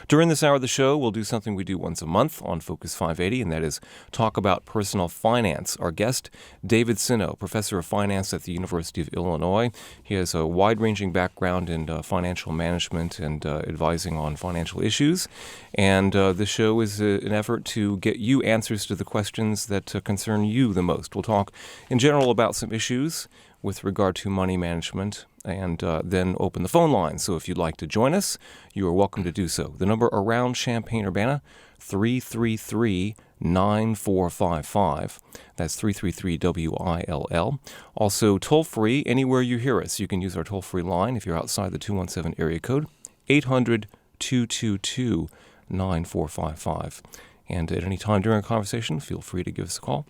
During this hour of the show, we'll do something we do once a month on Focus 580, and that is talk about personal finance. Our guest, David Sinow, professor of finance at the University of Illinois. He has a wide-ranging background in financial management and advising on financial issues. And this show is an effort to get you answers to the questions that concern you the most. We'll talk in general about some issues with regard to money management, and then open the phone line. So if you'd like to join us, you are welcome to do so. The number around Champaign-Urbana, 333-9455. That's 333-WILL. Also, toll-free anywhere you hear us. You can use our toll-free line if you're outside the 217 area code, 800-222-9455. And at any time during a conversation, feel free to give us a call.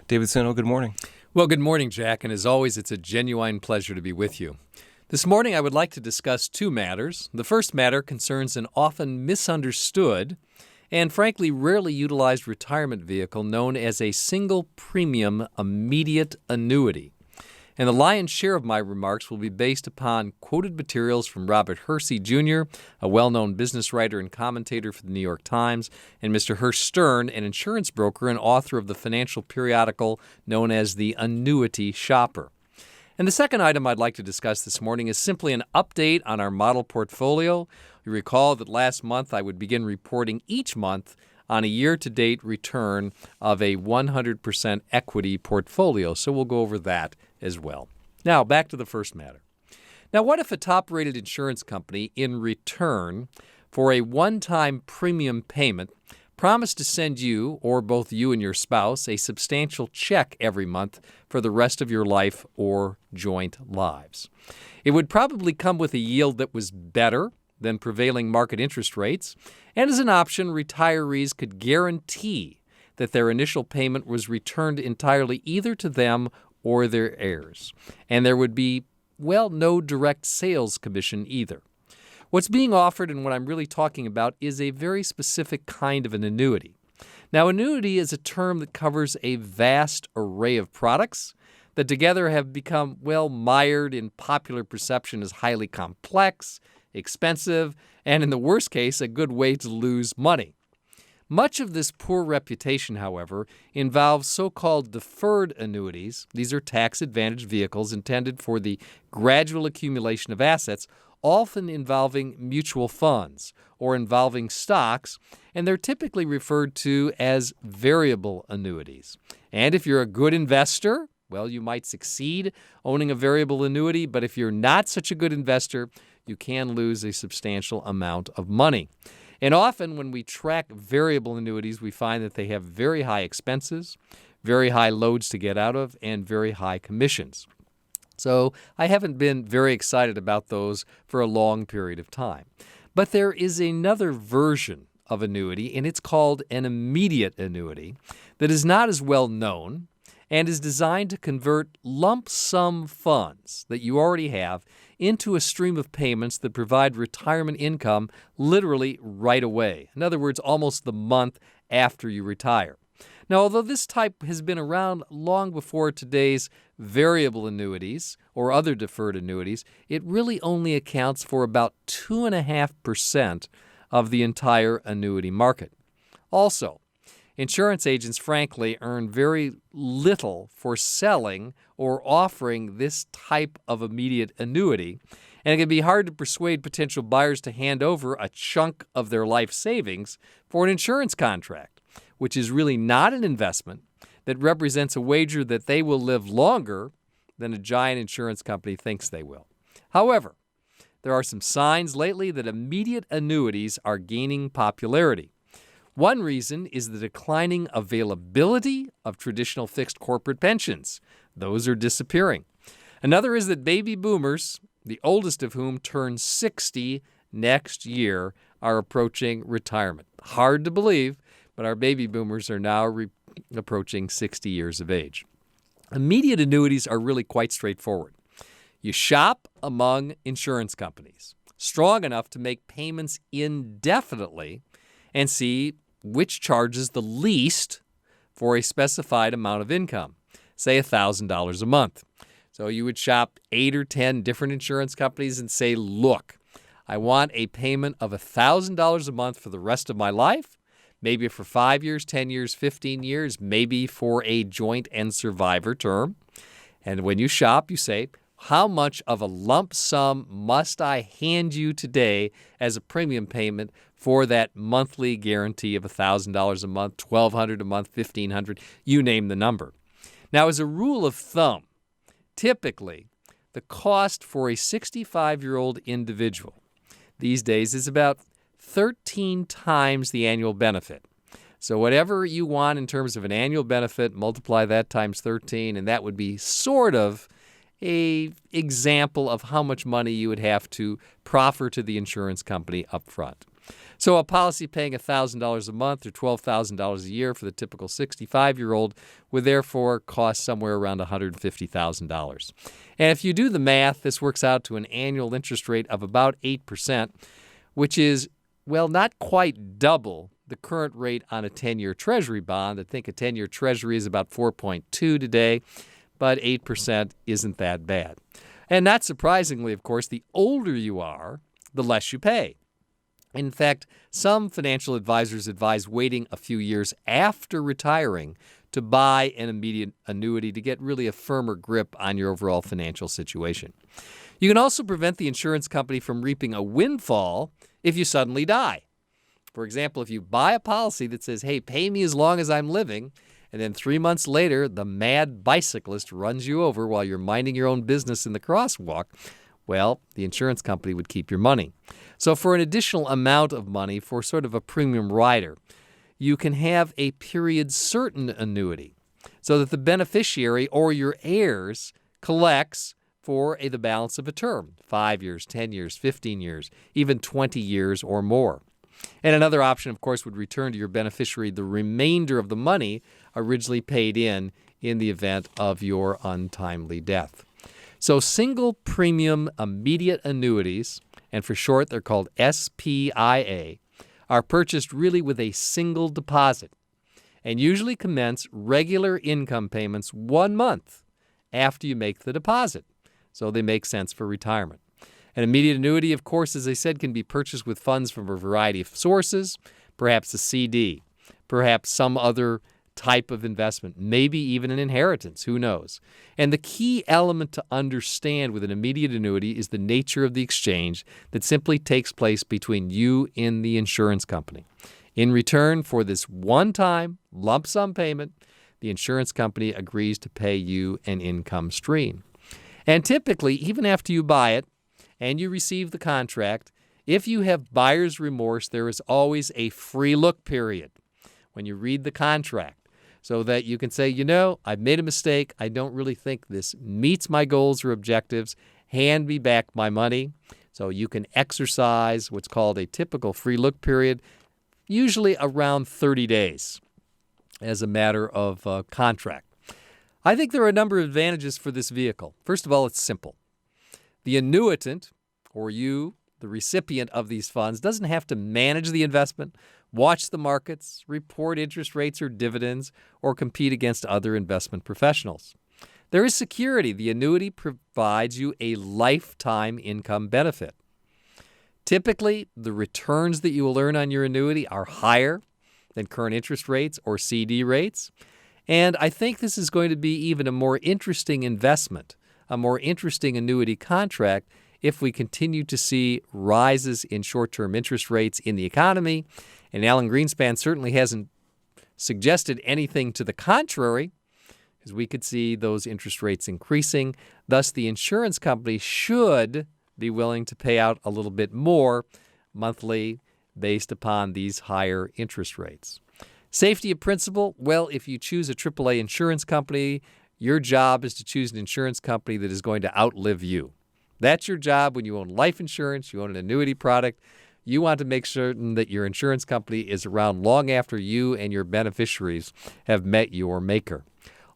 David Sinow, good morning. Well, good morning, Jack, and as always, it's a genuine pleasure to be with you. This morning, I would like to discuss two matters. The first matter concerns an often misunderstood and, frankly, rarely utilized retirement vehicle known as a single premium immediate annuity. And the lion's share of my remarks will be based upon quoted materials from Robert Hersey, Jr., a well-known business writer and commentator for the New York Times, and Mr. Hirsch Stern, an insurance broker and author of the financial periodical known as The Annuity Shopper. And the second item I'd like to discuss this morning is simply an update on our model portfolio. You recall that last month I would begin reporting each month on a year-to-date return of a 100% equity portfolio, so we'll go over that as well. Now, back to the first matter. Now, what if a top-rated insurance company, in return for a one-time premium payment, promised to send you, or both you and your spouse, a substantial check every month for the rest of your life or joint lives? It would probably come with a yield that was better than prevailing market interest rates, and as an option, retirees could guarantee that their initial payment was returned entirely either to them or their heirs. And there would be, well, no direct sales commission either. What's being offered and what I'm really talking about is a very specific kind of an annuity. Now, annuity is a term that covers a vast array of products that together have become, well, mired in popular perception as highly complex, expensive, and in the worst case, a good way to lose money. Much of this poor reputation, however, involves so-called deferred annuities. These are tax-advantaged vehicles intended for the gradual accumulation of assets, often involving mutual funds or involving stocks, and they're typically referred to as variable annuities. And if you're a good investor, well, you might succeed owning a variable annuity, but if you're not such a good investor, you can lose a substantial amount of money. And often when we track variable annuities, we find that they have very high expenses, very high loads to get out of, and very high commissions. So I haven't been very excited about those for a long period of time. But there is another version of annuity, and it's called an immediate annuity, that is not as well known and is designed to convert lump sum funds that you already have into a stream of payments that provide retirement income literally right away. In other words, almost the month after you retire. Now, although this type has been around long before today's variable annuities or other deferred annuities, it really only accounts for about 2.5% of the entire annuity market. Also, insurance agents, frankly, earn very little for selling or offering this type of immediate annuity, and it can be hard to persuade potential buyers to hand over a chunk of their life savings for an insurance contract, which is really not an investment that represents a wager that they will live longer than a giant insurance company thinks they will. However, there are some signs lately that immediate annuities are gaining popularity. One reason is the declining availability of traditional fixed corporate pensions. Those are disappearing. Another is that baby boomers, the oldest of whom turn 60 next year, are approaching retirement. Hard to believe, but our baby boomers are now approaching 60 years of age. Immediate annuities are really quite straightforward. You shop among insurance companies strong enough to make payments indefinitely and see which charges the least for a specified amount of income, say $1,000 a month. So you would shop 8 or 10 different insurance companies and say, look, I want a payment of $1,000 a month for the rest of my life, maybe for 5 years, 10 years, 15 years, maybe for a joint and survivor term. And when you shop, you say, how much of a lump sum must I hand you today as a premium payment for that monthly guarantee of $1,000 a month, $1,200 a month, $1,500, you name the number. Now, as a rule of thumb, typically the cost for a 65-year-old individual these days is about 13 times the annual benefit. So whatever you want in terms of an annual benefit, multiply that times 13, and that would be sort of an example of how much money you would have to proffer to the insurance company up front. So a policy paying $1,000 a month or $12,000 a year for the typical 65-year-old would therefore cost somewhere around $150,000. And if you do the math, this works out to an annual interest rate of about 8%, which is, well, not quite double the current rate on a 10-year Treasury bond. I think a 10-year Treasury is about 4.2 today, but 8% isn't that bad. And not surprisingly, of course, the older you are, the less you pay. In fact, some financial advisors advise waiting a few years after retiring to buy an immediate annuity to get really a firmer grip on your overall financial situation. You can also prevent the insurance company from reaping a windfall if you suddenly die. For example, if you buy a policy that says, hey, pay me as long as I'm living, and then 3 months later, the mad bicyclist runs you over while you're minding your own business in the crosswalk, well, the insurance company would keep your money. So for an additional amount of money for sort of a premium rider, you can have a period certain annuity so that the beneficiary or your heirs collects for the balance of a term, 5 years, 10 years, 15 years, even 20 years or more. And another option, of course, would return to your beneficiary the remainder of the money originally paid in the event of your untimely death. So single premium immediate annuities, and for short they're called SPIA, are purchased really with a single deposit and usually commence regular income payments 1 month after you make the deposit. So they make sense for retirement. An immediate annuity, of course, as I said, can be purchased with funds from a variety of sources, perhaps a CD, perhaps some other type of investment, maybe even an inheritance, who knows. And the key element to understand with an immediate annuity is the nature of the exchange that simply takes place between you and the insurance company. In return for this one-time lump sum payment, the insurance company agrees to pay you an income stream. And typically, even after you buy it and you receive the contract, if you have buyer's remorse, there is always a free look period when you read the contract, so that you can say, I've made a mistake. I don't really think this meets my goals or objectives. Hand me back my money. So you can exercise what's called a typical free look period, usually around 30 days as a matter of contract. I think there are a number of advantages for this vehicle. First of all, it's simple. The annuitant, or you, the recipient of these funds, doesn't have to manage the investment, watch the markets, report interest rates or dividends, or compete against other investment professionals. There is security. The annuity provides you a lifetime income benefit. Typically, the returns that you will earn on your annuity are higher than current interest rates or CD rates. And I think this is going to be even a more interesting investment, a more interesting annuity contract if we continue to see rises in short-term interest rates in the economy. And Alan Greenspan certainly hasn't suggested anything to the contrary, because we could see those interest rates increasing. Thus, the insurance company should be willing to pay out a little bit more monthly based upon these higher interest rates. Safety of principle, well, if you choose a AAA insurance company, your job is to choose an insurance company that is going to outlive you. That's your job when you own life insurance, you own an annuity product. You want to make certain that your insurance company is around long after you and your beneficiaries have met your maker.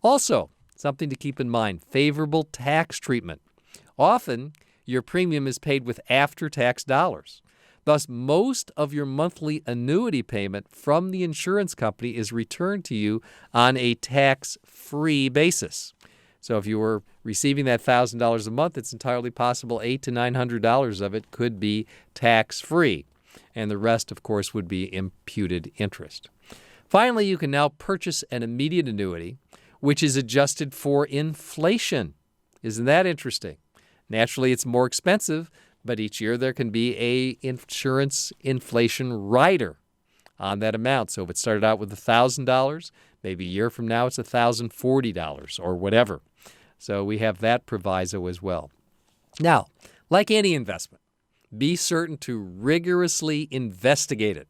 Also, something to keep in mind, favorable tax treatment. Often, your premium is paid with after-tax dollars. Thus, most of your monthly annuity payment from the insurance company is returned to you on a tax-free basis. So if you were receiving that $1,000 a month, it's entirely possible $800 to $900 of it could be tax-free. And the rest, of course, would be imputed interest. Finally, you can now purchase an immediate annuity, which is adjusted for inflation. Isn't that interesting? Naturally, it's more expensive, but each year there can be a insurance inflation rider on that amount. So if it started out with $1,000, maybe a year from now it's $1,040 or whatever. So we have that proviso as well. Now, like any investment, be certain to rigorously investigate it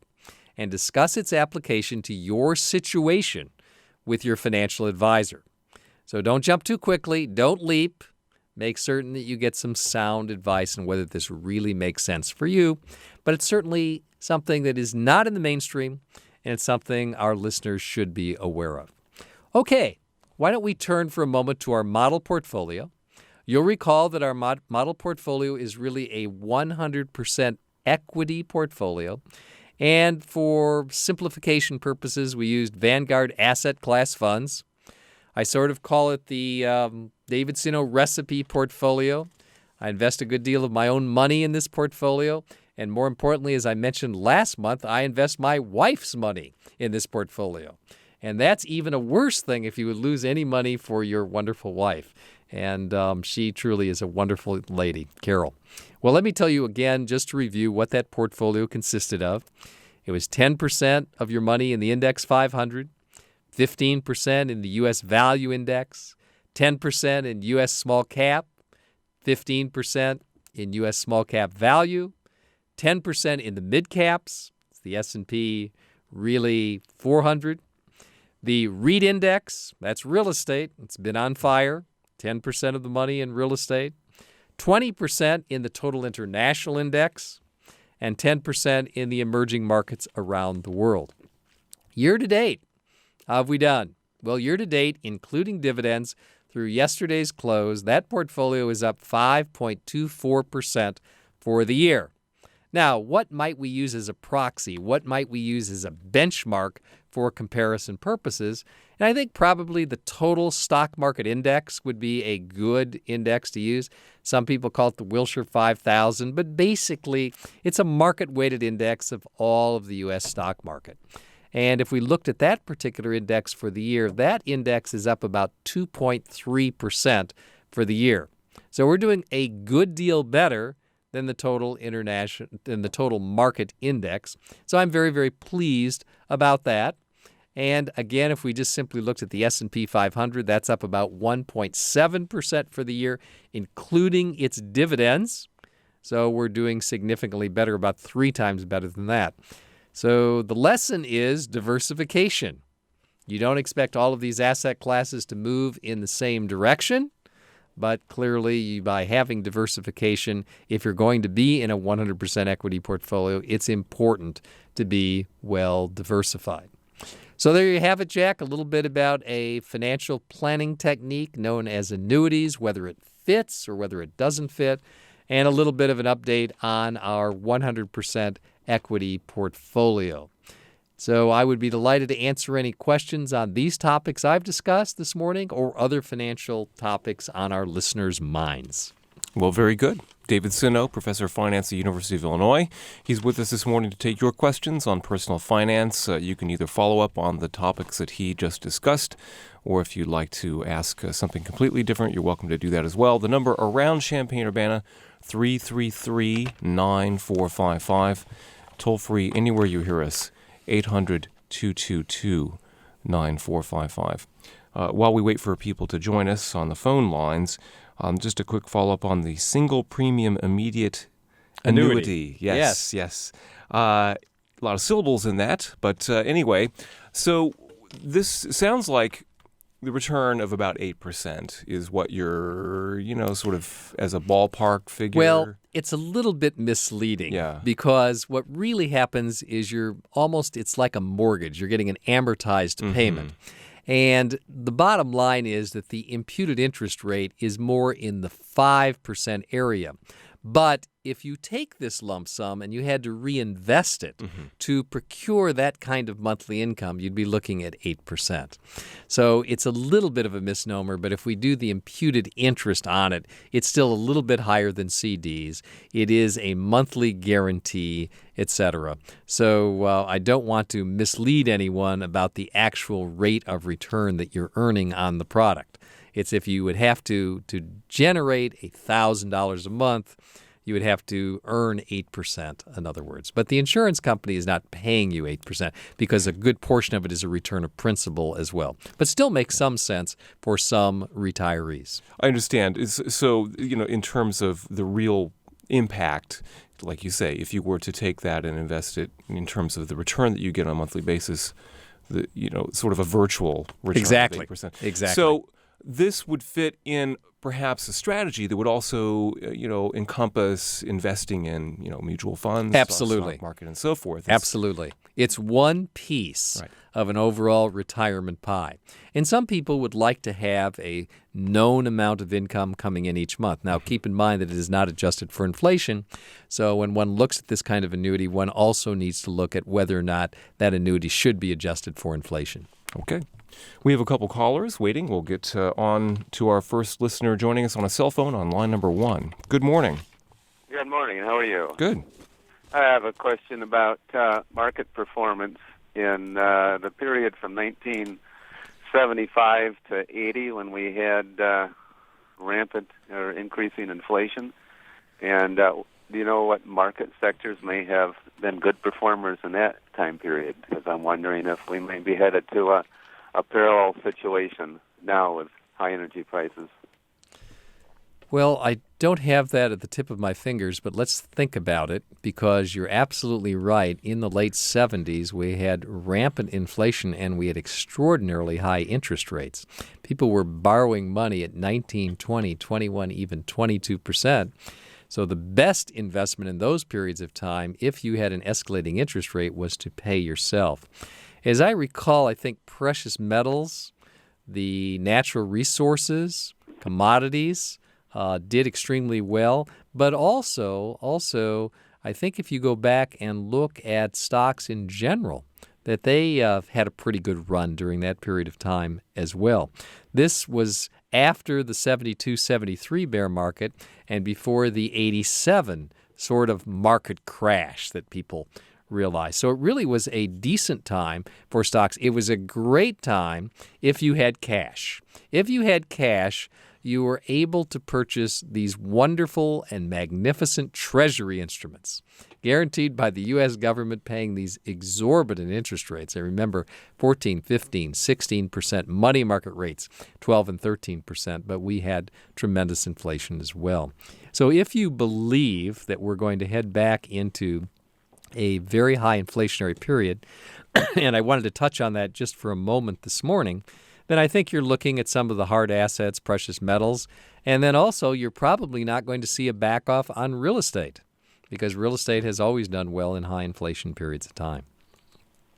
and discuss its application to your situation with your financial advisor. So don't jump too quickly, don't leap. Make certain that you get some sound advice on whether this really makes sense for you. But it's certainly something that is not in the mainstream, and it's something our listeners should be aware of. Okay, why don't we turn for a moment to our model portfolio? You'll recall that our model portfolio is really a 100% equity portfolio. And for simplification purposes, we used Vanguard asset class funds. I sort of call it the David Sinow recipe portfolio. I invest a good deal of my own money in this portfolio. And more importantly, as I mentioned last month, I invest my wife's money in this portfolio. And that's even a worse thing if you would lose any money for your wonderful wife. And she truly is a wonderful lady, Carol. Well, let me tell you again, just to review what that portfolio consisted of. It was 10% of your money in the Index 500, 15% in the U.S. Value Index, 10% in U.S. Small Cap, 15% in U.S. Small Cap Value, 10% in the Mid Caps, it's the S&P really 400. The REIT Index, that's real estate, it's been on fire, 10% of the money in real estate, 20% in the Total International Index, and 10% in the emerging markets around the world. Year to date, how have we done? Well, year to date, including dividends, through yesterday's close, that portfolio is up 5.24% for the year. Now, what might we use as a proxy? What might we use as a benchmark for comparison purposes? And I think probably the total stock market index would be a good index to use. Some people call it the Wilshire 5000, but basically it's a market-weighted index of all of the U.S. stock market. And if we looked at that particular index for the year, that index is up about 2.3% for the year. So we're doing a good deal better than the total market index. So I'm very, very pleased about that. And again, if we just simply looked at the S&P 500, that's up about 1.7% for the year, including its dividends. So we're doing significantly better, about 3 times better than that. So the lesson is diversification. You don't expect all of these asset classes to move in the same direction, but clearly by having diversification, if you're going to be in a 100% equity portfolio, it's important to be well diversified. So there you have it, Jack, a little bit about a financial planning technique known as annuities, whether it fits or whether it doesn't fit, and a little bit of an update on our 100% equity portfolio. So I would be delighted to answer any questions on these topics I've discussed this morning or other financial topics on our listeners' minds. Well, very good. David Sinow, Professor of Finance at the University of Illinois. He's with us this morning to take your questions on personal finance. You can either follow up on the topics that he just discussed, or if you'd like to ask something completely different, you're welcome to do that as well. The number around Champaign-Urbana, 333-9455. Toll free anywhere you hear us, 800-222-9455. While we wait for people to join us on the phone lines, just a quick follow-up on the single premium immediate annuity. Yes. A lot of syllables in that, but anyway, so this sounds like the return of about 8% is what you're, sort of as a ballpark figure. Well, it's a little bit misleading because what really happens is it's like a mortgage. You're getting an amortized payment. And the bottom line is that the imputed interest rate is more in the 5% area. But if you take this lump sum and you had to reinvest it to procure that kind of monthly income, you'd be looking at 8%. So it's a little bit of a misnomer, but if we do the imputed interest on it, it's still a little bit higher than CDs. It is a monthly guarantee, etc. So I don't want to mislead anyone about the actual rate of return that you're earning on the product. It's if you would have to generate $1,000 a month, you would have to earn 8%, in other words. But the insurance company is not paying you 8% because a good portion of it is a return of principal as well. But still makes some sense for some retirees. I understand. So, in terms of the real impact, like you say, if you were to take that and invest it in terms of the return that you get on a monthly basis, sort of a virtual return Exactly. of 8%. Exactly. So this would fit in perhaps a strategy that would also, encompass investing in, mutual funds, Absolutely. stock market, and so forth. Absolutely. It's one piece of an overall retirement pie. And some people would like to have a known amount of income coming in each month. Now, keep in mind that it is not adjusted for inflation. So when one looks at this kind of annuity, one also needs to look at whether or not that annuity should be adjusted for inflation. Okay. We have a couple callers waiting. We'll get on to our first listener joining us on a cell phone on line number 1. Good morning. Good morning. How are you? Good. I have a question about market performance in the period from 1975 to 80 when we had rampant or increasing inflation. And do you know what market sectors may have been good performers in that time period? Because I'm wondering if we may be headed to a parallel situation now with high energy prices. Well, I don't have that at the tip of my fingers, but let's think about it because you're absolutely right. In the late 70s, we had rampant inflation and we had extraordinarily high interest rates. People were borrowing money at 19, 20, 21, even 22%. So the best investment in those periods of time, if you had an escalating interest rate, was to pay yourself. As I recall, I think precious metals, the natural resources, commodities, did extremely well. But also, I think if you go back and look at stocks in general, that they had a pretty good run during that period of time as well. This was after the 72-73 bear market and before the 87 sort of market crash that people realized. So it really was a decent time for stocks. It was a great time if you had cash. If you had cash, you were able to purchase these wonderful and magnificent treasury instruments, guaranteed by the U.S. government paying these exorbitant interest rates. I remember 14, 15, 16% money market rates, 12 and 13%, but we had tremendous inflation as well. So if you believe that we're going to head back into a very high inflationary period, and I wanted to touch on that just for a moment this morning, then I think you're looking at some of the hard assets, precious metals, and then also you're probably not going to see a back off on real estate because real estate has always done well in high inflation periods of time.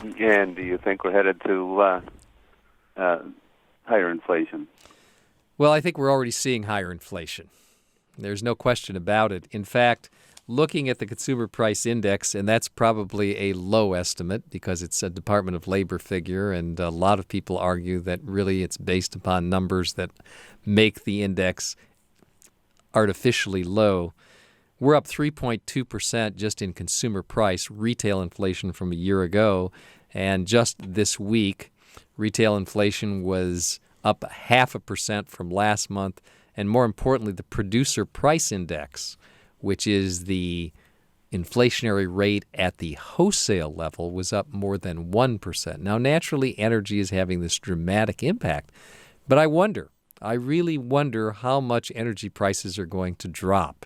And do you think we're headed to higher inflation? Well, I think we're already seeing higher inflation. There's no question about it. In fact, looking at the Consumer Price Index, and that's probably a low estimate because it's a Department of Labor figure, and a lot of people argue that really it's based upon numbers that make the index artificially low. We're up 3.2% just in consumer price, retail inflation from a year ago, and just this week, retail inflation was up 0.5% from last month, and more importantly, the Producer Price Index, which is the inflationary rate at the wholesale level, was up more than 1%. Now, naturally, energy is having this dramatic impact, but I really wonder how much energy prices are going to drop.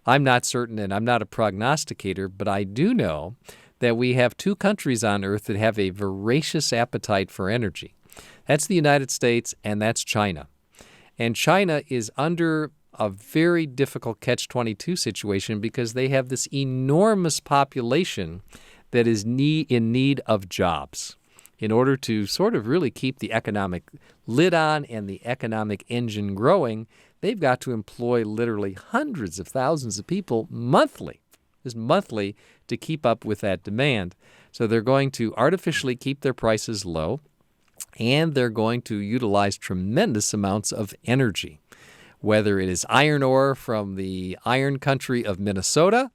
I'm not certain, and I'm not a prognosticator, but I do know that we have two countries on earth that have a voracious appetite for energy. That's the United States, and that's China. And China is under a very difficult catch-22 situation because they have this enormous population that is in need of jobs in order to sort of really keep the economic lid on and the economic engine growing. they've got to employ literally hundreds of thousands of people monthly, just monthly, to keep up with that demand. So they're going to artificially keep their prices low, and they're going to utilize tremendous amounts of energy, whether it is iron ore from the iron country of Minnesota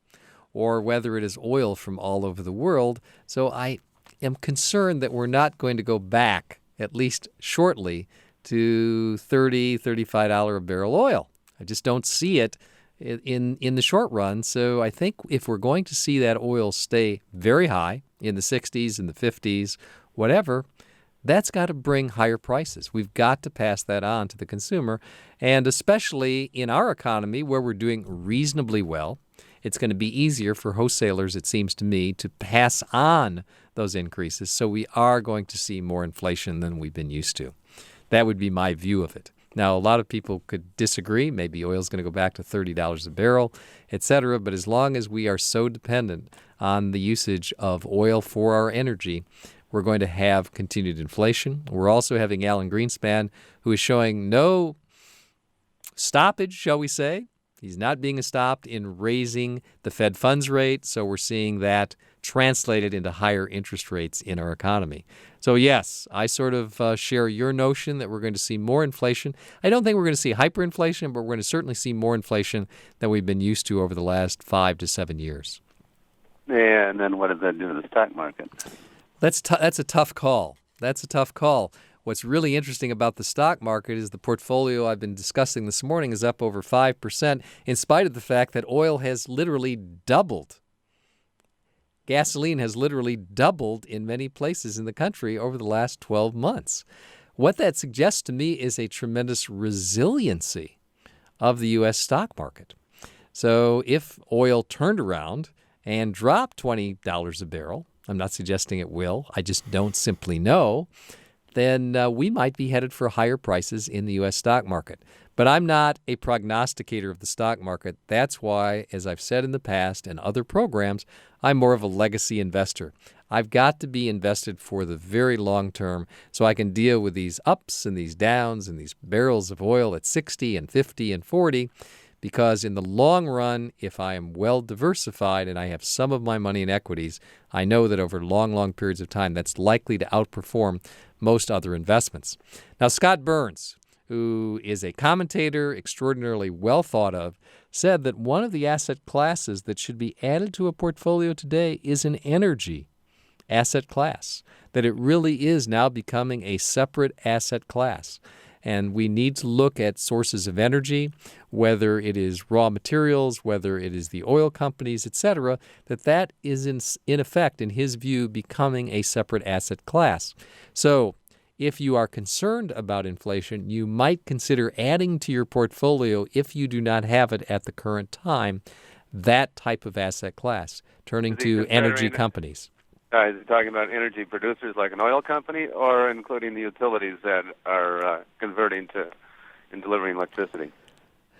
or whether it is oil from all over the world. So I am concerned that we're not going to go back, at least shortly, to $30, $35 a barrel oil. I just don't see it in the short run. So I think if we're going to see that oil stay very high in the 60s, in the 50s, whatever, that's got to bring higher prices. We've got to pass that on to the consumer. And especially in our economy where we're doing reasonably well, it's going to be easier for wholesalers, it seems to me, to pass on those increases. So we are going to see more inflation than we've been used to. That would be my view of it. Now, a lot of people could disagree. Maybe oil is going to go back to $30 a barrel, et cetera. But as long as we are so dependent on the usage of oil for our energy, we're going to have continued inflation. We're also having Alan Greenspan, who is showing no stoppage, shall we say. He's not being stopped in raising the Fed funds rate, so we're seeing that translated into higher interest rates in our economy. So yes, I sort of share your notion that we're going to see more inflation. I don't think we're going to see hyperinflation, but we're going to certainly see more inflation than we've been used to over the last 5 to 7 years. Yeah, and then what does that do to the stock market? That's a tough call. That's a tough call. What's really interesting about the stock market is the portfolio I've been discussing this morning is up over 5%, in spite of the fact that oil has literally doubled. Gasoline has literally doubled in many places in the country over the last 12 months. What that suggests to me is a tremendous resiliency of the U.S. stock market. So if oil turned around and dropped $20 a barrel, I'm not suggesting it will, I just don't simply know, then we might be headed for higher prices in the U.S. stock market. But I'm not a prognosticator of the stock market. That's why, as I've said in the past and other programs, I'm more of a legacy investor. I've got to be invested for the very long term so I can deal with these ups and these downs and these barrels of oil at 60 and 50 and 40, because in the long run, if I am well diversified and I have some of my money in equities, I know that over long, long periods of time, that's likely to outperform most other investments. Now, Scott Burns, who is a commentator extraordinarily well thought of, said that one of the asset classes that should be added to a portfolio today is an energy asset class, that it really is now becoming a separate asset class. And we need to look at sources of energy, whether it is raw materials, whether it is the oil companies, et cetera, that is in effect, in his view, becoming a separate asset class. So if you are concerned about inflation, you might consider adding to your portfolio, if you do not have it at the current time, that type of asset class, turning to energy companies. Is he talking about energy producers like an oil company, or including the utilities that are converting to and delivering electricity?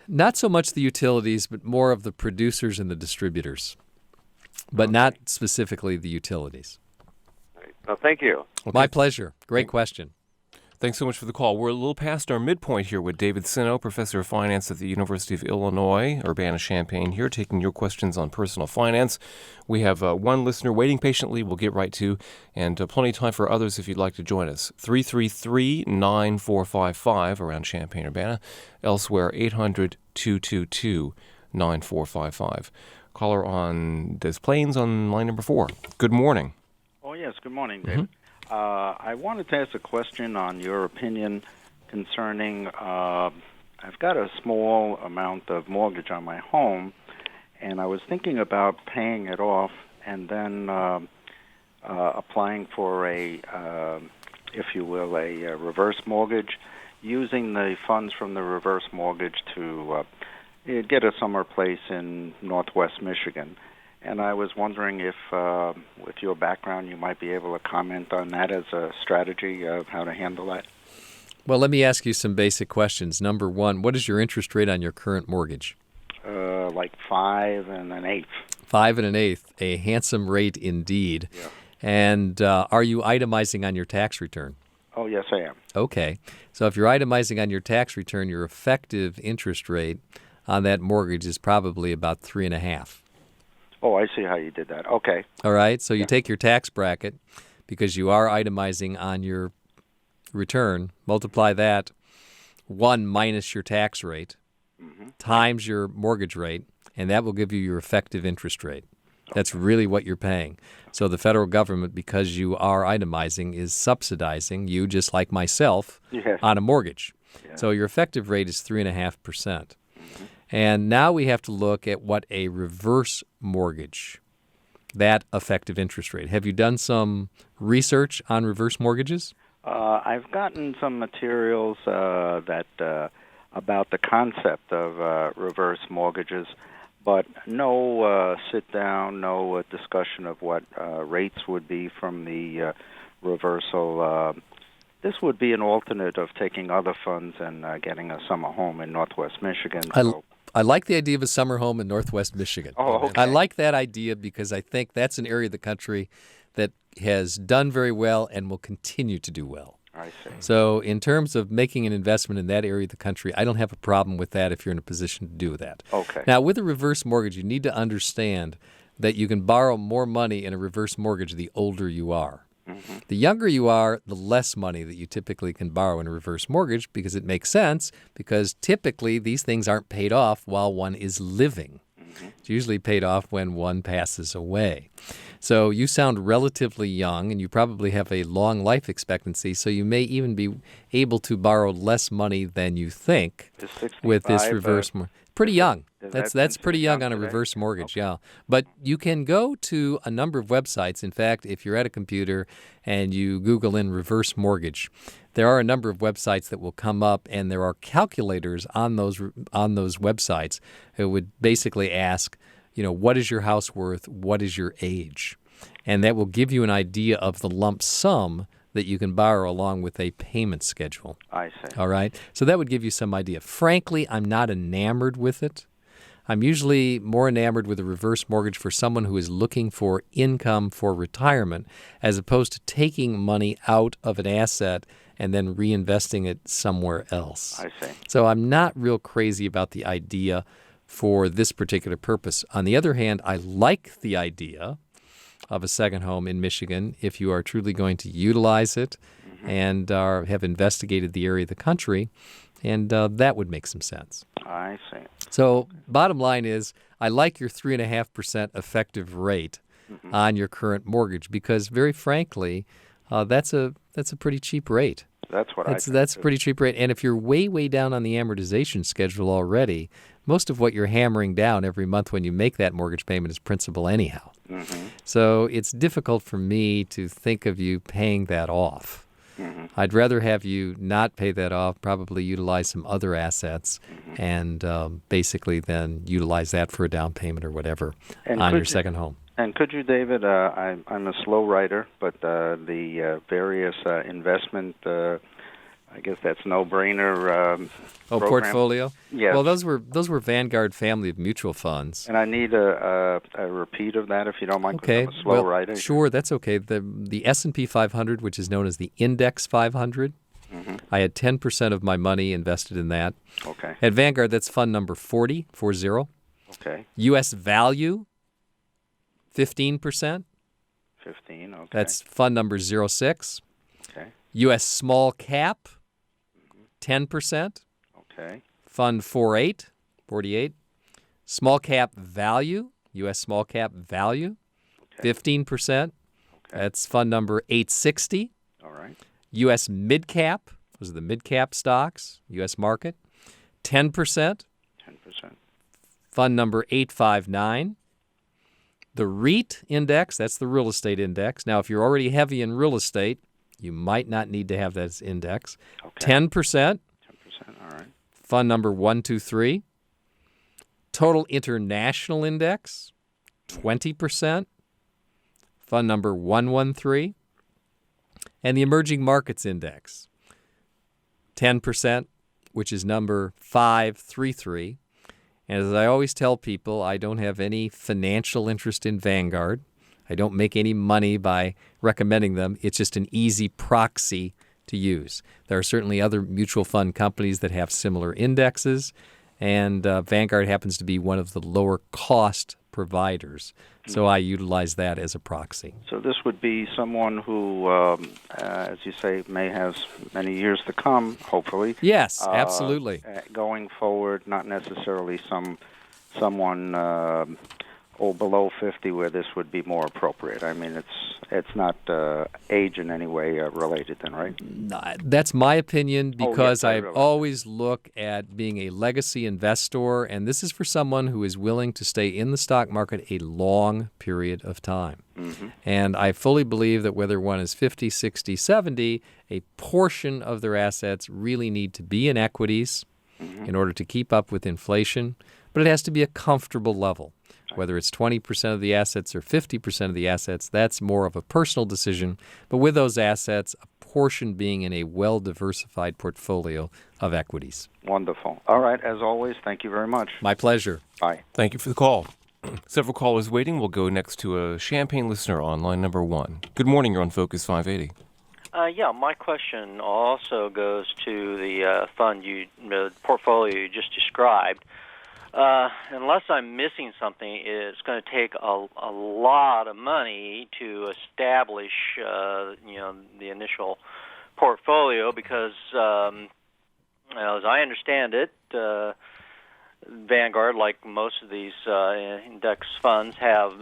Not so much the utilities, but more of the producers and the distributors, but not specifically the utilities. Right. Well, thank you. Okay. My pleasure. Great question. Thanks so much for the call. We're a little past our midpoint here with David Sinow, professor of finance at the University of Illinois, Urbana-Champaign here, taking your questions on personal finance. We have one listener waiting patiently we'll get right to, and plenty of time for others if you'd like to join us. 333-9455 around Champaign-Urbana. Elsewhere, 800-222-9455. Caller on Des Plaines on line number 4. Good morning. Oh, yes. Good morning, David. I wanted to ask a question on your opinion concerning, I've got a small amount of mortgage on my home, and I was thinking about paying it off and then applying for if you will, a reverse mortgage, using the funds from the reverse mortgage to get a summer place in northwest Michigan. And I was wondering if, with your background, you might be able to comment on that as a strategy of how to handle that. Well, let me ask you some basic questions. Number one, what is your interest rate on your current mortgage? Like 5 1/8. 5 1/8, a handsome rate indeed. Yeah. And are you itemizing on your tax return? Oh, yes, I am. Okay. So if you're itemizing on your tax return, your effective interest rate on that mortgage is probably about 3.5. Oh, I see how you did that. Okay. All right. So you Yeah. take your tax bracket because you are itemizing on your return, multiply that 1 minus your tax rate times your mortgage rate, and that will give you your effective interest rate. That's really what you're paying. So the federal government, because you are itemizing, is subsidizing you, just like myself, Yes. on a mortgage. Yeah. So your effective rate is 3.5%. And now we have to look at what a reverse mortgage, that effective interest rate. Have you done some research on reverse mortgages? I've gotten some materials that about the concept of reverse mortgages, but no sit-down, no discussion of what rates would be from the reversal. This would be an alternate of taking other funds and getting a summer home in Northwest Michigan. I like the idea of a summer home in Northwest Michigan. Oh, okay. I like that idea because I think that's an area of the country that has done very well and will continue to do well. I see. So in terms of making an investment in that area of the country, I don't have a problem with that if you're in a position to do that. Okay. Now, with a reverse mortgage, you need to understand that you can borrow more money in a reverse mortgage the older you are. The younger you are, the less money that you typically can borrow in a reverse mortgage, because it makes sense, because typically these things aren't paid off while one is living. It's usually paid off when one passes away. So you sound relatively young, and you probably have a long life expectancy, so you may even be able to borrow less money than you think Is with this 65, reverse mortgage. Pretty young. is That's that pretty young on a today? reverse mortgage, yeah. But you can go to a number of websites. In fact, if you're at a computer and you Google in reverse mortgage, there are a number of websites that will come up, and there are calculators on those websites that would basically ask, what is your house worth? What is your age? And that will give you an idea of the lump sum that you can borrow along with a payment schedule. I see. All right? So that would give you some idea. Frankly, I'm not enamored with it. I'm usually more enamored with a reverse mortgage for someone who is looking for income for retirement, as opposed to taking money out of an asset and then reinvesting it somewhere else. I see. So I'm not real crazy about the idea for this particular purpose. On the other hand, I like the idea of a second home in Michigan if you are truly going to utilize it and have investigated the area of the country, and that would make some sense. I see. So bottom line is, I like your 3.5% effective rate on your current mortgage, because very frankly, that's a pretty cheap rate. That's what I think. That's a pretty cheap rate. And if you're way, way down on the amortization schedule already, most of what you're hammering down every month when you make that mortgage payment is principal anyhow. So it's difficult for me to think of you paying that off. I'd rather have you not pay that off, probably utilize some other assets, and basically then utilize that for a down payment or whatever on your second home. And could you, David, I'm a slow writer, but the various investment, I guess that's no-brainer program. Portfolio? Yes. Well, those were Vanguard family of mutual funds. And I need a repeat of that, if you don't mind, 'cause Okay. I'm a slow writer. Sure, that's okay. The S&P 500, which is known as the Index 500, I had 10% of my money invested in that. Okay. At Vanguard, that's fund number 40. Okay. U.S. Value, 15%. 15, okay. That's fund number 06. Okay. U.S. Small Cap, 10%. Okay. Fund 48. Small Cap Value, U.S. Small Cap Value, 15%. That's fund number 860. All right. U.S. Mid Cap, those are the mid cap stocks, U.S. market, 10%. 10%. Fund number 859. The REIT index, that's the real estate index. Now, if you're already heavy in real estate, you might not need to have that as index. Okay. 10%. 10%, all right. Fund number 123. Total International Index, 20%. Fund number 113. And the Emerging Markets Index, 10%, which is number 533. And as I always tell people, I don't have any financial interest in Vanguard. I don't make any money by recommending them. It's just an easy proxy to use. There are certainly other mutual fund companies that have similar indexes, and Vanguard happens to be one of the lower cost providers. So I utilize that as a proxy. So this would be someone who, as you say, may have many years to come, hopefully. Yes, absolutely. Going forward, not necessarily someone below 50 where this would be more appropriate. I mean, it's not age in any way related then, right? That's my opinion because I realize always look at being a legacy investor, and this is for someone who is willing to stay in the stock market a long period of time. Mm-hmm. And I fully believe that whether one is 50, 60, 70, a portion of their assets really need to be in equities in order to keep up with inflation, but it has to be a comfortable level. Whether it's 20% of the assets or 50% of the assets, that's more of a personal decision. But with those assets, a portion being in a well-diversified portfolio of equities. Wonderful. All right, as always, thank you very much. My pleasure. Bye. Thank you for the call. Several callers waiting. We'll go next to a Champaign listener on line number 1. Good morning. You're on Focus 580. My question also goes to the the portfolio you just described. Unless I'm missing something, it's going to take a lot of money to establish, the initial portfolio because, as I understand it, Vanguard, like most of these index funds, have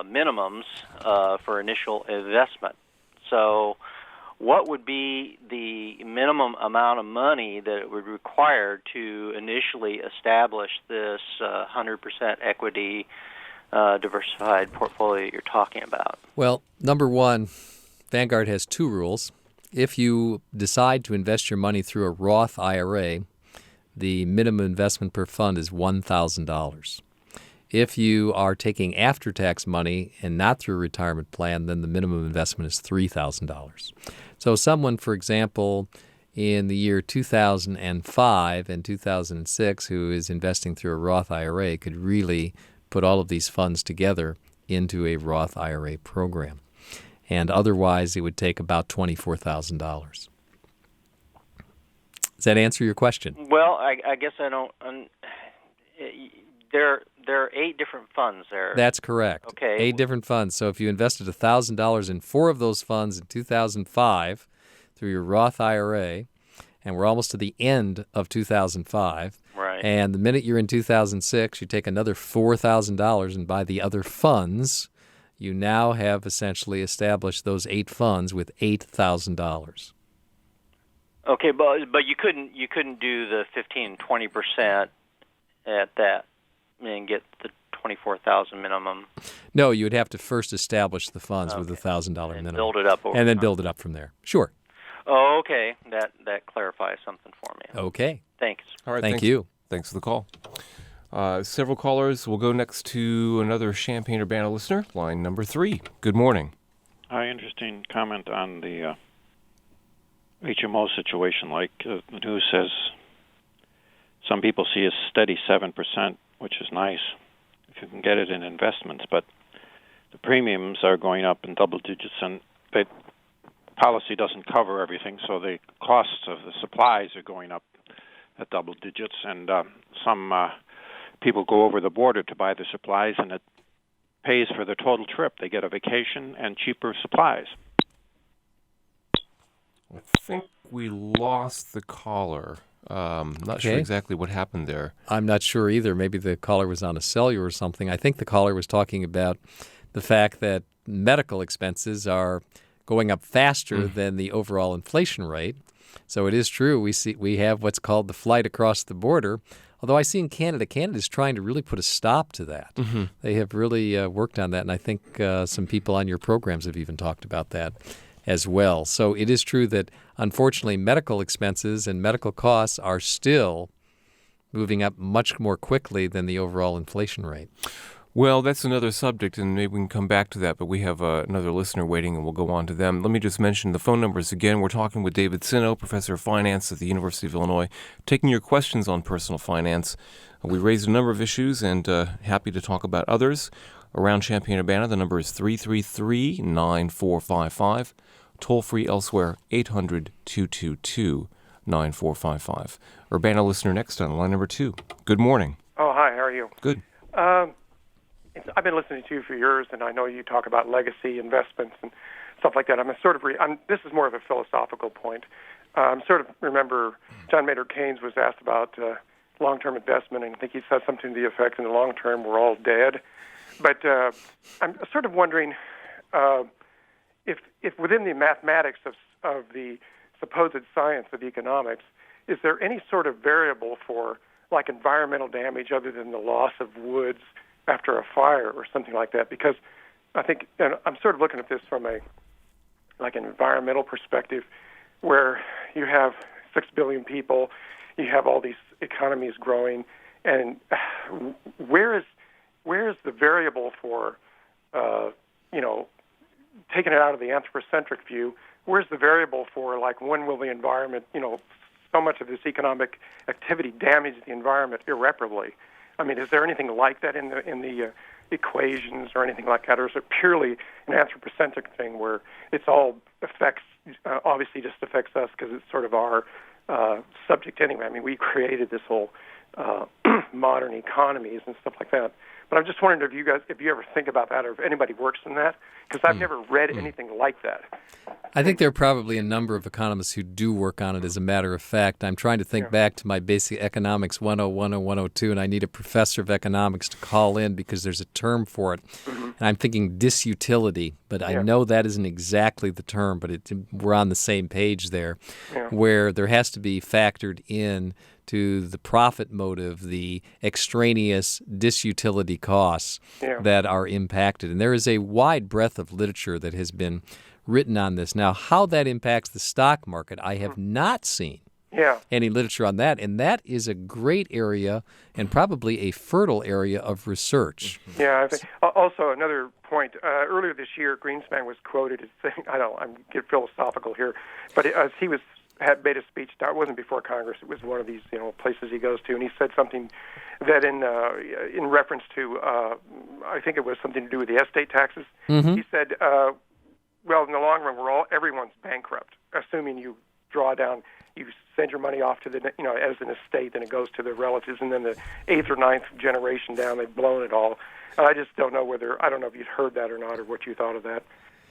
minimums for initial investment. So what would be the minimum amount of money that it would require to initially establish this 100% equity diversified portfolio you're talking about? Well, number one, Vanguard has 2 rules. If you decide to invest your money through a Roth IRA, the minimum investment per fund is $1,000. If you are taking after-tax money and not through a retirement plan, then the minimum investment is $3,000. So someone, for example, in the year 2005 and 2006 who is investing through a Roth IRA could really put all of these funds together into a Roth IRA program. And otherwise, it would take about $24,000. Does that answer your question? Well, I guess I don't. There are 8 different funds there. That's correct. Okay. 8 different funds. So if you invested $1,000 in 4 of those funds in 2005 through your Roth IRA, and we're almost to the end of 2005, right? And the minute you're in 2006, you take another $4,000 and buy the other funds. You now have essentially established those 8 funds with $8,000. Okay, but you couldn't do the 15-20% at that and get the $24,000 minimum. No, you would have to first establish the funds with a $1,000 minimum. And build it up over and then time. Build it up from there. Sure. Oh, okay. That clarifies something for me. Okay. Thanks. All right. Thank you. Thanks for the call. Several callers. We'll go next to another Champaign-Urbana listener, line number 3. Good morning. Hi, interesting comment on the HMO situation. Like the news says, some people see a steady 7%, which is nice if you can get it in investments, but the premiums are going up in double digits, and the policy doesn't cover everything, so the costs of the supplies are going up at double digits, and some people go over the border to buy the supplies, and it pays for the total trip. They get a vacation and cheaper supplies. I think we lost the caller. Not sure Okay. exactly what happened there. I'm not sure either. Maybe the caller was on a cellular or something. I think the caller was talking about the fact that medical expenses are going up faster than the overall inflation rate. So it is true. We have what's called the flight across the border. Although I see in Canada's trying to really put a stop to that. Mm-hmm. They have really worked on that, and I think some people on your programs have even talked about that as well. So it is true that, unfortunately, medical expenses and medical costs are still moving up much more quickly than the overall inflation rate. Well, that's another subject, and maybe we can come back to that, but we have another listener waiting, and we'll go on to them. Let me just mention the phone numbers again. We're talking with David Sinow, professor of finance at the University of Illinois, taking your questions on personal finance. We raised a number of issues, and happy to talk about others. Around Champaign-Urbana, the number is 333-9455. toll free elsewhere, 800-222-9455. Urbana listener next on line number 2. Good morning. Oh, hi. How are you? Good. I've been listening to you for years, and I know you talk about legacy investments and stuff like that. This is more of a philosophical point. Remember John Maynard Keynes was asked about long-term investment, and I think he said something to the effect, in the long term, we're all dead. But I'm sort of wondering if within the mathematics of the supposed science of economics, is there any sort of variable for like environmental damage other than the loss of woods after a fire or something like that? Because I think, and I'm sort of looking at this from an environmental perspective, where you have 6 billion people, you have all these economies growing, and where is the variable for, taking it out of the anthropocentric view, where's the variable for, like, when will the environment, so much of this economic activity damage the environment irreparably? I mean, is there anything like that in the equations or anything like that, or is it purely an anthropocentric thing where it's all obviously just affects us because it's sort of our subject anyway? I mean, we created this whole modern economies and stuff like that. But I'm just wondering if you ever think about that, or if anybody works in that, because I've never read anything like that. I think there are probably a number of economists who do work on it, as a matter of fact. I'm trying to think back to my basic economics 101 or 102, and I need a professor of economics to call in because there's a term for it. Mm-hmm. And I'm thinking disutility, but I know that isn't exactly the term, but we're on the same page there, where there has to be factored in to the profit motive, the extraneous disutility costs that are impacted. And there is a wide breadth of literature that has been written on this. Now, how that impacts the stock market, I have not seen any literature on that. And that is a great area and probably a fertile area of research. Yeah, I think also another point. Earlier this year, Greenspan was quoted as saying, I'm getting philosophical here, but as he had made a speech. It wasn't before Congress. It was one of these places he goes to, and he said something that in reference to I think it was something to do with the estate taxes. Mm-hmm. He said, well, in the long run, everyone's bankrupt, assuming you draw down, you send your money off to the as an estate, then it goes to the relatives, and then the 8th or 9th generation down, they've blown it all. And I just don't know I don't know if you'd heard that or not, or what you thought of that.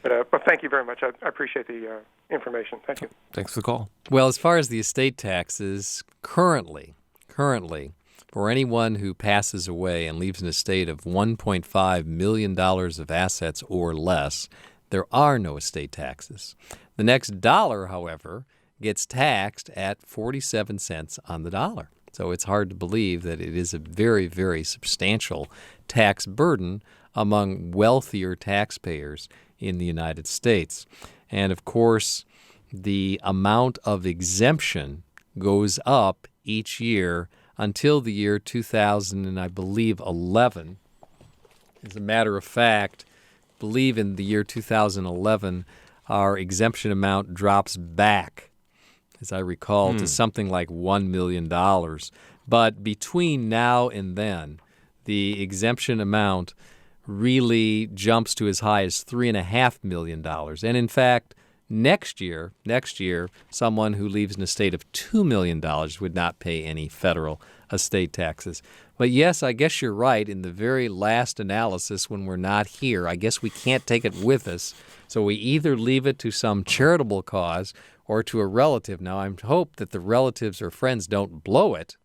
But thank you very much. I appreciate the information. Thank you. Thanks for the call. Well, as far as the estate taxes, currently, for anyone who passes away and leaves an estate of $1.5 million of assets or less, there are no estate taxes. The next dollar, however, gets taxed at 47 cents on the dollar. So it's hard to believe that it is a very, very substantial tax burden among wealthier taxpayers in the United States. And of course, the amount of exemption goes up each year until the year 2000, and I believe 11. As a matter of fact, I believe in the year 2011, our exemption amount drops back, as I recall, to something like $1 million. But between now and then, the exemption amount really jumps to as high as $3.5 million. And in fact, next year, someone who leaves an estate of $2 million would not pay any federal estate taxes. But yes, I guess you're right. In the very last analysis, when we're not here, I guess we can't take it with us. So we either leave it to some charitable cause or to a relative. Now, I hope that the relatives or friends don't blow it,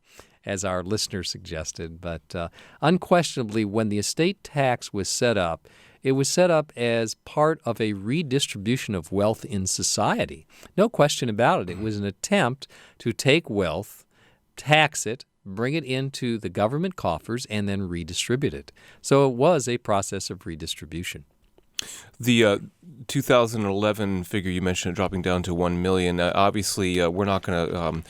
as our listener suggested. But unquestionably, when the estate tax was set up, it was set up as part of a redistribution of wealth in society. No question about it. It was an attempt to take wealth, tax it, bring it into the government coffers, and then redistribute it. So it was a process of redistribution. The 2011 figure you mentioned dropping down to 1 million, obviously we're not going to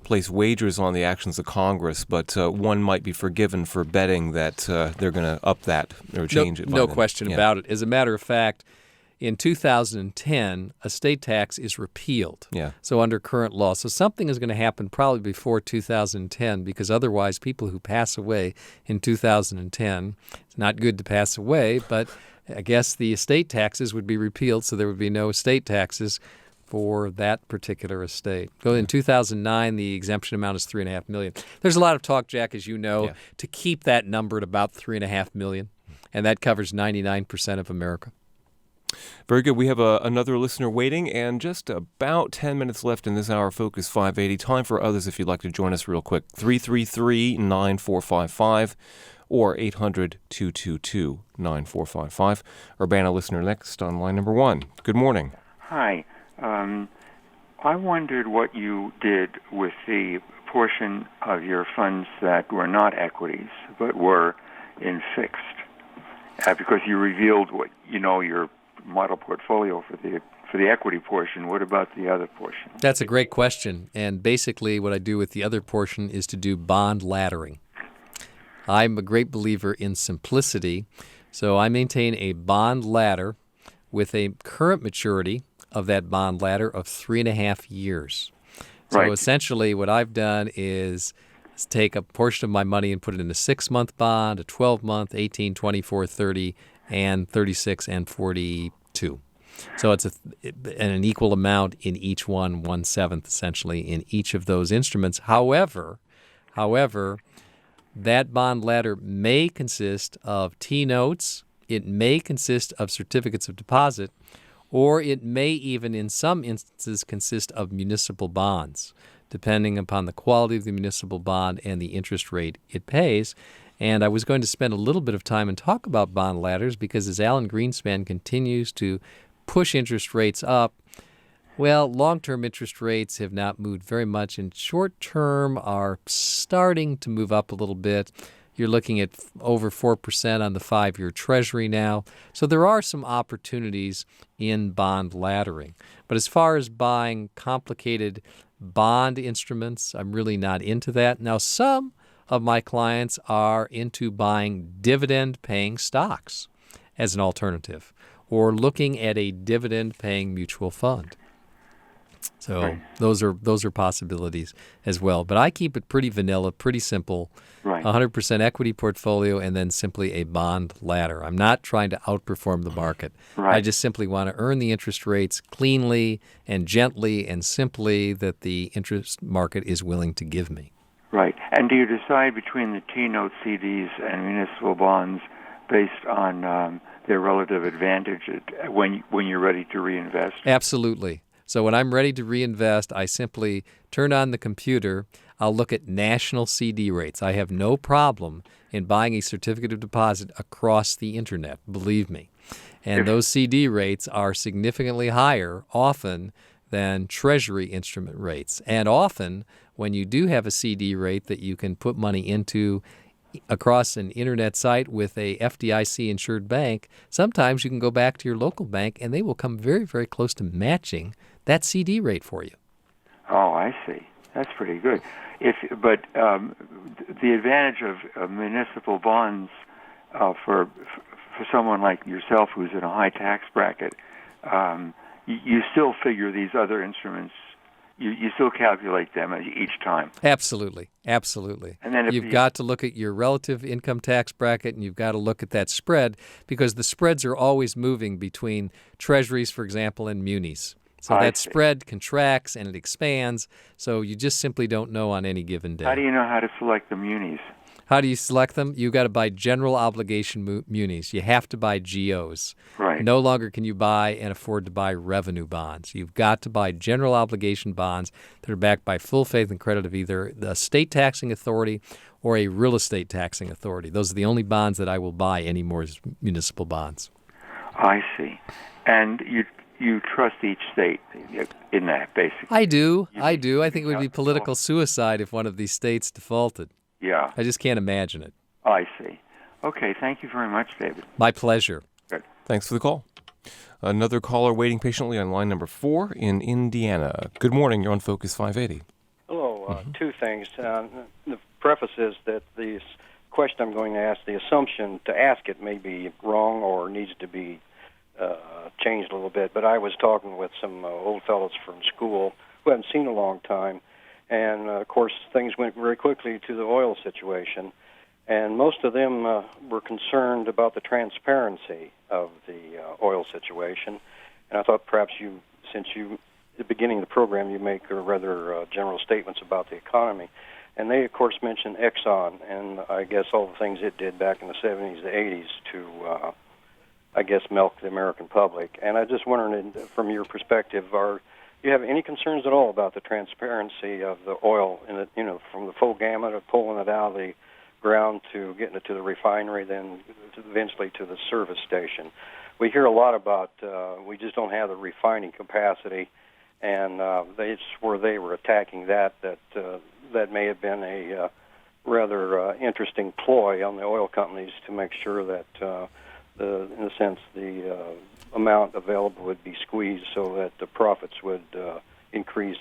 place wagers on the actions of Congress, but one might be forgiven for betting that they're going to up that or change it. No question about it. As a matter of fact, in 2010, estate tax is repealed. Yeah. So under current law. So something is going to happen probably before 2010, because otherwise people who pass away in 2010, it's not good to pass away, but I guess the estate taxes would be repealed, so there would be no estate taxes for that particular estate. In 2009, the exemption amount is $3.5 million. There's a lot of talk, Jack, as you know, to keep that number at about $3.5 million, and that covers 99% of America. Very good. We have another listener waiting, and just about 10 minutes left in this hour of Focus 580. Time for others if you'd like to join us real quick. 333-9455 or 800-222-9455. Urbana listener next on line number 1. Good morning. Hi. I wondered what you did with the portion of your funds that were not equities but were in fixed, because you revealed your model portfolio for the equity portion. What about the other portion? That's a great question. And basically what I do with the other portion is to do bond laddering. I'm a great believer in simplicity, so I maintain a bond ladder with a current maturity of that bond ladder of 3.5 years. So essentially what I've done is take a portion of my money and put it in a 6-month bond, a 12-month, 18, 24, 30, and 36 and 42. So it's an equal amount in each one, 1/7 essentially in each of those instruments. However, that bond ladder may consist of T-notes, it may consist of certificates of deposit, or it may even in some instances consist of municipal bonds, depending upon the quality of the municipal bond and the interest rate it pays. And I was going to spend a little bit of time and talk about bond ladders because as Alan Greenspan continues to push interest rates up, well, long-term interest rates have not moved very much, and short-term are starting to move up a little bit. You're looking at over 4% on the 5-year Treasury now. So there are some opportunities in bond laddering. But as far as buying complicated bond instruments, I'm really not into that. Now, some of my clients are into buying dividend-paying stocks as an alternative or looking at a dividend-paying mutual fund. So those are possibilities as well. But I keep it pretty vanilla, pretty simple, 100% equity portfolio, and then simply a bond ladder. I'm not trying to outperform the market. I just simply want to earn the interest rates cleanly and gently and simply that the interest market is willing to give me. Right. And do you decide between the T-note CDs and municipal bonds based on their relative advantage when you're ready to reinvest? Absolutely. So when I'm ready to reinvest, I simply turn on the computer. I'll look at national CD rates. I have no problem in buying a certificate of deposit across the internet, believe me. And those CD rates are significantly higher often than Treasury instrument rates. And often when you do have a CD rate that you can put money into across an internet site with a FDIC-insured bank, sometimes you can go back to your local bank and they will come very, very close to matching that CD rate for you. Oh, I see. That's pretty good. But the advantage of municipal bonds for someone like yourself who's in a high tax bracket, you still figure these other instruments. You still calculate them each time. Absolutely. Absolutely. And then you've got to look at your relative income tax bracket, and you've got to look at that spread because the spreads are always moving between treasuries, for example, and munis. So that spread contracts and it expands, so you just simply don't know on any given day. How do you know how to select the munis? How do you select them? You've got to buy general obligation munis. You have to buy GOs. Right. No longer can you buy and afford to buy revenue bonds. You've got to buy general obligation bonds that are backed by full faith and credit of either the state taxing authority or a real estate taxing authority. Those are the only bonds that I will buy anymore as municipal bonds. I see. And you trust each state in that, basically. I do. I think it would be political suicide if one of these states defaulted. Yeah. I just can't imagine it. I see. Okay, thank you very much, David. My pleasure. Good. Thanks for the call. Another caller waiting patiently on line number 4 in Indiana. Good morning. You're on Focus 580. Hello. Two things. The preface is that the question I'm going to ask, the assumption to ask it may be wrong or needs to be changed a little bit. But I was talking with some old fellows from school who hadn't seen a long time. And, of course, things went very quickly to the oil situation. And most of them were concerned about the transparency of the oil situation. And I thought perhaps since at the beginning of the program, you make rather general statements about the economy. And they, of course, mentioned Exxon and I guess all the things it did back in the 70s, the 80s to, I guess, milk the American public. And I just wondering, from your perspective, do you have any concerns at all about the transparency of the oil, from the full gamut of pulling it out of the ground to getting it to the refinery, then eventually to the service station? We hear a lot about we just don't have the refining capacity, and it's where they were attacking that may have been a rather interesting ploy on the oil companies to make sure that in a sense the amount available would be squeezed so that the profits would increase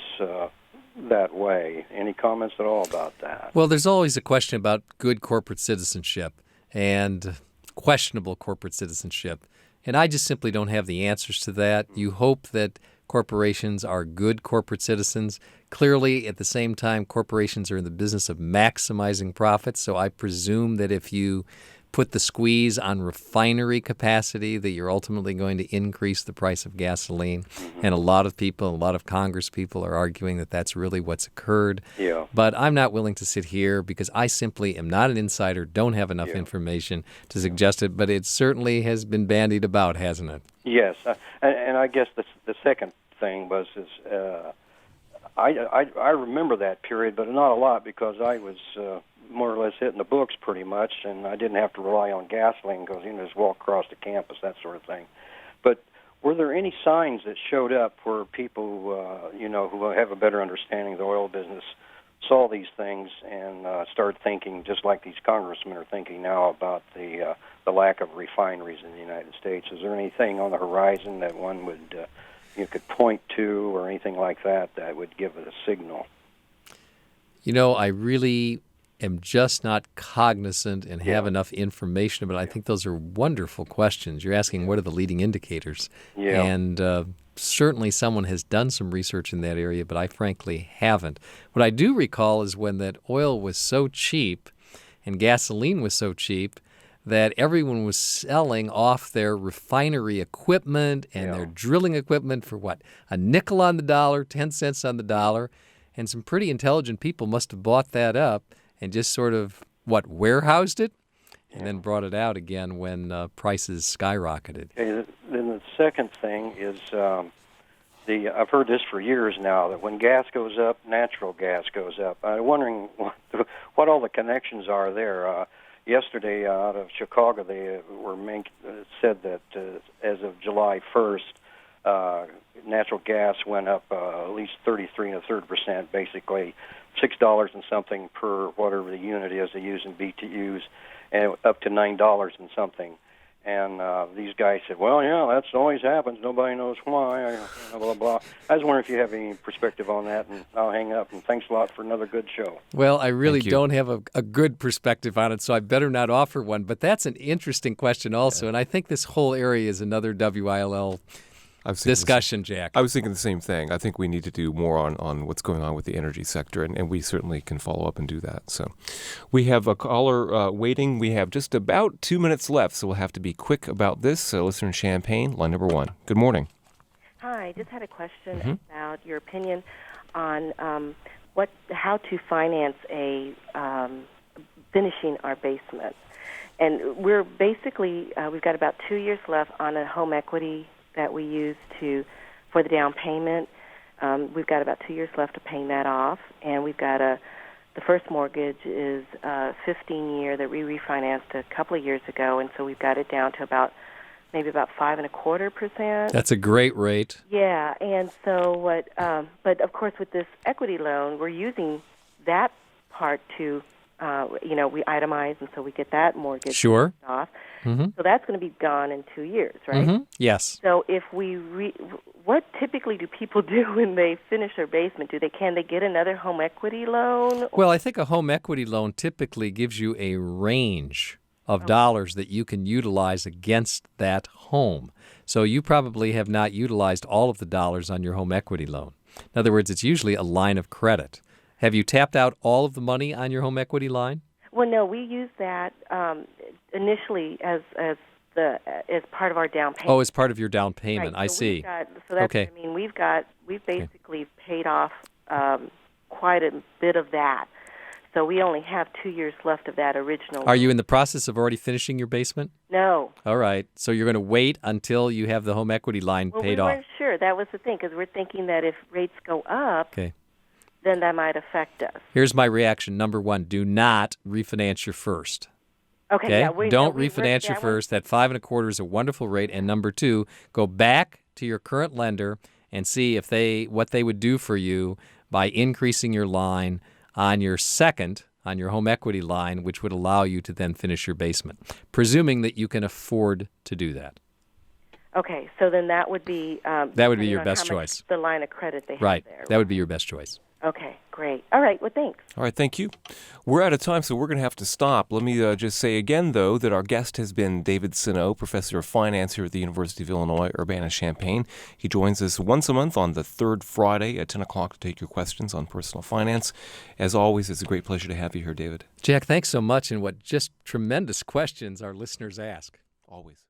that way. Any comments at all about that? Well, there's always a question about good corporate citizenship and questionable corporate citizenship. And I just simply don't have the answers to that. You hope that corporations are good corporate citizens. Clearly, at the same time, corporations are in the business of maximizing profits. So I presume that if you put the squeeze on refinery capacity, that you're ultimately going to increase the price of gasoline. And a lot of people, a lot of Congress people are arguing that that's really what's occurred. Yeah. But I'm not willing to sit here because I simply am not an insider, don't have enough information to suggest it, but it certainly has been bandied about, hasn't it? Yes. And I guess the second thing was I remember that period, but not a lot because I was more or less hitting the books pretty much, and I didn't have to rely on gasoline because just walk across the campus, that sort of thing. But were there any signs that showed up where people, who have a better understanding of the oil business, saw these things and started thinking just like these congressmen are thinking now about the lack of refineries in the United States? Is there anything on the horizon that one would you could point to or anything like that would give it a signal? I really am just not cognizant and have enough information, but I think those are wonderful questions. You're asking what are the leading indicators? Yeah. And certainly someone has done some research in that area, but I frankly haven't. What I do recall is when that oil was so cheap and gasoline was so cheap that everyone was selling off their refinery equipment and their drilling equipment for what? A nickel on the dollar, 10 cents on the dollar. And some pretty intelligent people must have bought that up and just sort of, warehoused it and then brought it out again when prices skyrocketed. Okay, then the second thing is I've heard this for years now, that when gas goes up, natural gas goes up. I'm wondering what all the connections are there. Yesterday out of Chicago, they said that as of July 1st, natural gas went up at least 33 1/3%, basically $6 and something per whatever the unit is they use in BTUs, and up to $9 and something. And these guys said, well, that always happens. Nobody knows why, blah, blah, blah. I was wondering if you have any perspective on that, and I'll hang up. And thanks a lot for another good show. Well, I really don't have a good perspective on it, so I better not offer one. But that's an interesting question also, and I think this whole area is another WILL discussion, Jack. I was thinking the same thing. I think we need to do more on what's going on with the energy sector, and we certainly can follow up and do that. So we have a caller waiting. We have just about 2 minutes left, so we'll have to be quick about this. Listener in Champaign, line number 1. Good morning. Hi, just had a question about your opinion on how to finance finishing our basement. And we're basically, we've got about 2 years left on a home equity that we use for the down payment. We've got about 2 years left of paying that off, and we've got the first mortgage is 15-year that we refinanced a couple of years ago, and so we've got it down to maybe about 5.25%. That's a great rate. Yeah, and so but of course with this equity loan, we're using that part to, we itemize, and so we get that mortgage off. Mm-hmm. So that's going to be gone in 2 years, right? Mm-hmm. Yes. So if what typically do people do when they finish their basement? Can they get another home equity loan? Well, I think a home equity loan typically gives you a range of dollars that you can utilize against that home. So you probably have not utilized all of the dollars on your home equity loan. In other words, it's usually a line of credit. Have you tapped out all of the money on your home equity line? Well, no, we use that initially as as part of our down payment. Oh, as part of your down payment. Right, I so see. So that's Okay. what I mean. We've basically paid off quite a bit of that. So we only have 2 years left of that original. Are you in the process of already finishing your basement? No. All right. So you're going to wait until you have the home equity line paid we off. weren't sure. That was the thing, because we're thinking that if rates go up, Okay. then that might affect us. Here's my reaction. Number one, do not refinance your first. Okay. Yeah, Don't refinance your first. That 5.25 is a wonderful rate. And number two, go back to your current lender and see if what they would do for you by increasing your line on your home equity line, which would allow you to then finish your basement, presuming that you can afford to do that. Okay, so then that would be your best choice. The line of credit they have Right. there. That would be your best choice. Okay, great. All right, well, thanks. All right, thank you. We're out of time, so we're going to have to stop. Let me just say again, though, that our guest has been David Sinow, professor of finance here at the University of Illinois, Urbana-Champaign. He joins us once a month on the third Friday at 10 o'clock to take your questions on personal finance. As always, it's a great pleasure to have you here, David. Jack, thanks so much, and what just tremendous questions our listeners ask. Always.